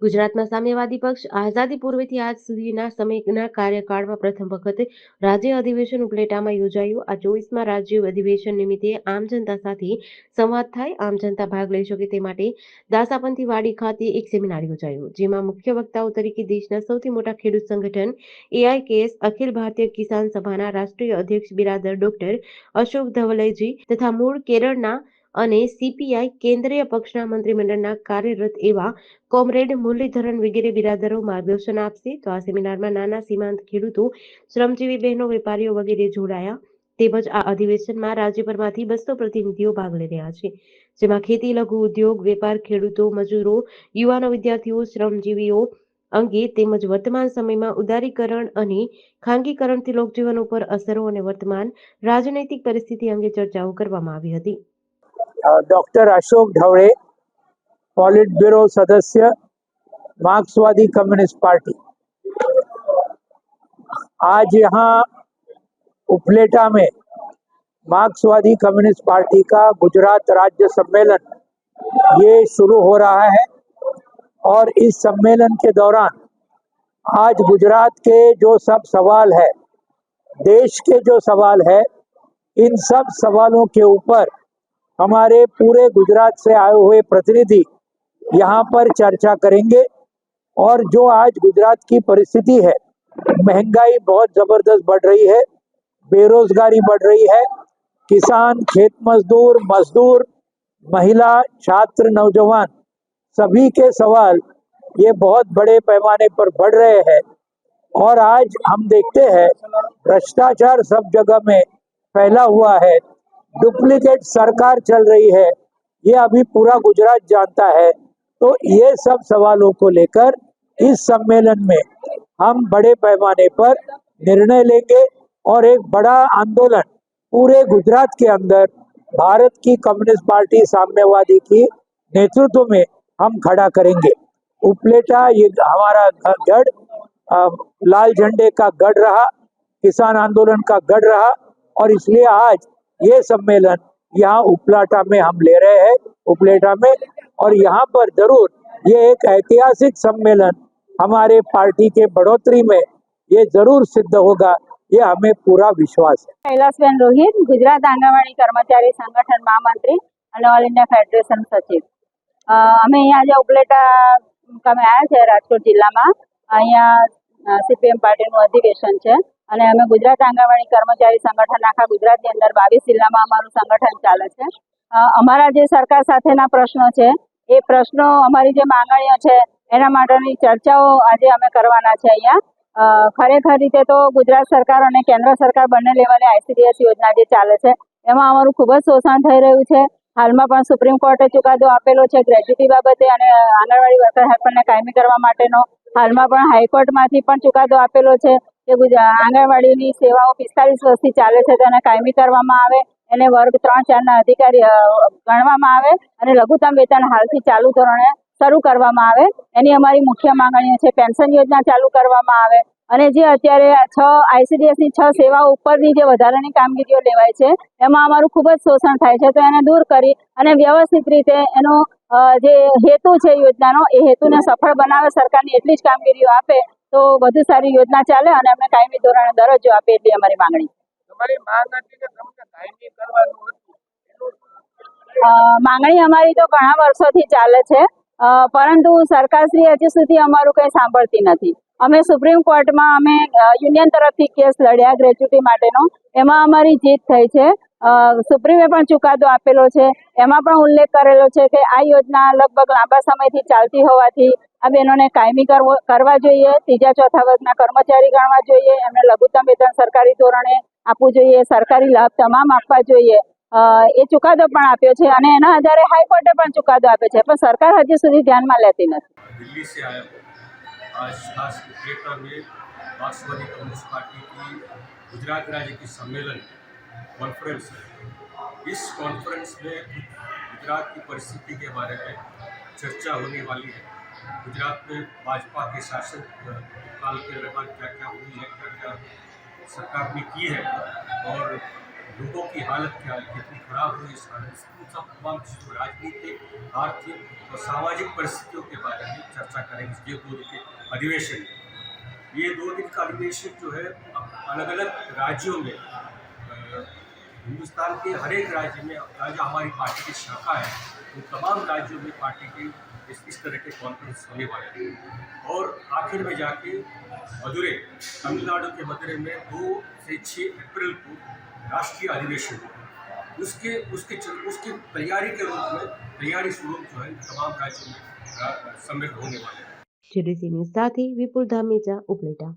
ગુજરાતમાં સામ્યવાદી પક્ષ આઝાદી પૂર્વેથી આજ સુધીના સમયના કાર્યકાળમાં પ્રથમ વખત રાજ્ય અધિવેશન ઉપલેટામાં યોજાયું. આ 24મા રાજ્ય અધિવેશન નિમિત્તે આમ જનતા સાથે સંવાદ થાય, આમ જનતા ભાગ લઈ શકે તે માટે દાસાપંથી વાડી ખાતે એક સેમિનાર યોજાયો, જેમાં મુખ્ય વક્તાઓ તરીકે દેશના સૌથી મોટા ખેડૂત સંગઠન AIKS અખિલ ભારતીય કિસાન સભાના રાષ્ટ્રીય અધ્યક્ષ બિરાદર ડોક્ટર અશોક ધવલેજી તથા મૂળ કેરળના અને CPI કેન્દ્રીય પક્ષના મંત્રીમંડળના કાર્યરત એવા કોમરેડ મુરલીધરન વગેરે બિરાદરો માર્ગદર્શન આપશે. તો આ સેમિનારમાં નાના સીમાંત ખેડૂતો, શ્રમજીવી બહેનો, વેપારીઓ વગેરે જોડાયા. તેમજ આ અધિવેશનમાં રાજ્યભરમાંથી 200 પ્રતિનિધિઓ ભાગ લઈ રહ્યા છે, જેમાં ખેતી, લઘુ ઉદ્યોગ, વેપાર, ખેડૂતો, મજૂરો, યુવાનો, વિદ્યાર્થીઓ, શ્રમજીવીઓ અંગે તેમજ વર્તમાન સમયમાં ઉદારીકરણ અને ખાનગીકરણથી લોકજીવન ઉપર અસરો અને વર્તમાન રાજનૈતિક પરિસ્થિતિ અંગે ચર્ચાઓ કરવામાં આવી હતી. डॉक्टर अशोक ढवळे, पॉलिट ब्यूरो सदस्य, मार्क्सवादी कम्युनिस्ट पार्टी। आज यहाँ उपलेटा में मार्क्सवादी कम्युनिस्ट पार्टी का गुजरात राज्य सम्मेलन ये शुरू हो रहा है और इस सम्मेलन के दौरान आज गुजरात के जो सब सवाल है, देश के जो सवाल है, इन सब सवालों के ऊपर हमारे पूरे गुजरात से आए हुए प्रतिनिधि यहाँ पर चर्चा करेंगे। और जो आज गुजरात की परिस्थिति है, महंगाई बहुत ज़बरदस्त बढ़ रही है, बेरोजगारी बढ़ रही है, किसान, खेत मजदूर, महिला, छात्र, नौजवान सभी के सवाल ये बहुत बड़े पैमाने पर बढ़ रहे हैं। और आज हम देखते हैं भ्रष्टाचार सब जगह में फैला हुआ है, डुप्लीकेट सरकार चल रही है, ये अभी पूरा गुजरात जानता है। तो ये सब सवालों को लेकर इस सम्मेलन में हम बड़े पैमाने पर निर्णय लेंगे और एक बड़ा आंदोलन पूरे गुजरात के अंदर भारत की कम्युनिस्ट पार्टी साम्यवादी की नेतृत्व में हम खड़ा करेंगे। उपलेटा ये हमारा गढ़, लाल झंडे का गढ़ रहा, किसान आंदोलन का गढ़ रहा, और इसलिए आज ये सम्मेलन यहाँ उपलेटा में हम ले रहे हैं, उपलेटा में। और यहाँ पर जरूर ये एक ऐतिहासिक सम्मेलन हमारे पार्टी के बढ़ोतरी में ये जरूर सिद्ध होगा, ये हमें पूरा विश्वास है। कैलासबेन रोहित, गुजरात आंगणवाड़ी कर्मचारी संगठन महामंत्री અને ઓલ ઇન્ડિયા ફેડરેશન સચિવ। અમે અહીંયા આજે ઉપલેટા મુકામે આવ્યા છે રાજકોટ જિલ્લામાં। અહીંયા CPM પાર્ટીનું અધિવેશન છે અને અમે ગુજરાત આંગણવાડી કર્મચારી સંગઠન આખા ગુજરાતની અંદર 22 જિલ્લામાં અમારું સંગઠન ચાલે છે। અમારા જે સરકાર સાથેના પ્રશ્નો છે, એ પ્રશ્નો, અમારી જે માંગણીઓ છે એના માટેની ચર્ચાઓ આજે અમે કરવાના છે અહીંયા। ખરેખર રીતે તો ગુજરાત સરકાર અને કેન્દ્ર સરકાર બંને લેવલે ICDS યોજના જે ચાલે છે એમાં અમારું ખૂબ જ શોષણ થઈ રહ્યું છે। હાલમાં પણ સુપ્રીમ કોર્ટે ચુકાદો આપેલો છે ગ્રેચ્યુટી બાબતે અને આંગણવાડી વર્કર હેલ્પરને કાયમી કરવા માટેનો। હાલમાં પણ હાઈકોર્ટમાંથી પણ ચુકાદો આપેલો છે કે આંગણવાડીની સેવાઓ 45 વર્ષથી ચાલે છે તેને કાયમી કરવામાં આવે, એને વર્ગ 3-4ના અધિકારી ગણવામાં આવે અને લઘુત્તમ વેતન હાલથી ચાલુ ધોરણે શરૂ કરવામાં આવે। એની અમારી મુખ્ય માંગણીઓ છે। પેન્શન યોજના ચાલુ કરવામાં આવે અને જે અત્યારે 6 ICDSની 6 સેવાઓ ઉપરની જે વધારાની કામગીરીઓ લેવાય છે એમાં અમારું ખૂબ જ શોષણ થાય છે, તો એને દૂર કરી અને વ્યવસ્થિત રીતે એનો જે હેતુ છે યોજનાનો એ હેતુને સફળ બનાવે, સરકારની એટલી જ કામગીરીઓ આપે તો વધુ સારી યોજના ચાલે અને અમને કાયમી ધોરણે દરજ્જો આપે, એટલી અમારી માંગણી છે। માંગણી અમારી તો ઘણા વર્ષોથી ચાલે છે, પરંતુ સરકારશ્રી હજી સુધી અમારું કંઈ સાંભળતી નથી। અમે સુપ્રીમ કોર્ટમાં અમે યુનિયન તરફથી કેસ લડ્યા ગ્રેચ્યુટી માટેનો, એમાં અમારી જીત થઈ છે। સુપ્રીમે પણ ચુકાદો આપેલો છે, એમાં પણ ઉલ્લેખ કરેલો છે કે આ યોજના લગભગ લાંબા સમયથી ચાલતી હોવાથી આ બહેનોને કાયમી કરવા જોઈએ, 3-4 વર્ગના કર્મચારી ગણવા જોઈએ, એમને લઘુત્તમ વેતન સરકારી ધોરણે આપવું જોઈએ, સરકારી લાભ તમામ આપવા જોઈએ। એ ચુકાદો પણ આપ્યો છે અને એના આધારે હાઈકોર્ટે પણ ચુકાદો આપ્યો છે, પણ સરકાર હજી સુધી ધ્યાનમાં લેતી નથી। दिल्ली से आया हूँ। आज खास उपलेटा में मार्क्सवादी कम्युनिस्ट पार्टी की गुजरात राज्य की सम्मेलन कॉन्फ्रेंस है। इस कॉन्फ्रेंस में गुजरात की परिस्थिति के बारे में चर्चा होने वाली है। गुजरात में भाजपा के शासन काल के दौरान क्या क्या हुई है, क्या क्या सरकार ने की है और लोगों की हालत क्या है, कितनी खराब हुई इस हालत से, उन सब तमाम चीज़ों, राजनीतिक, आर्थिक और सामाजिक परिस्थितियों के बारे में चर्चा करेंगे ये 2 दिन के अधिवेशन में। ये 2 दिन का अधिवेशन जो है अलग अलग राज्यों में हिंदुस्तान के हर एक राज्य में जो हमारी पार्टी की शाखा है उन तमाम राज्यों में पार्टी के इस तरह के कॉन्फ्रेंस होने वाले हैं और आखिर में जाके मदुरै, तमिलनाडु के मदुरै में 2 से 6 अप्रैल को राष्ट्रीय अधिवेशन होगा। उसकी तैयारी के रूप में तैयारी स्वरूप जो है तमाम राज्यों में सम्मिलित होने वाले हैं। जेडीसी न्यूज़ સાથે વિપુલ ધામેચા ઉપલેટા।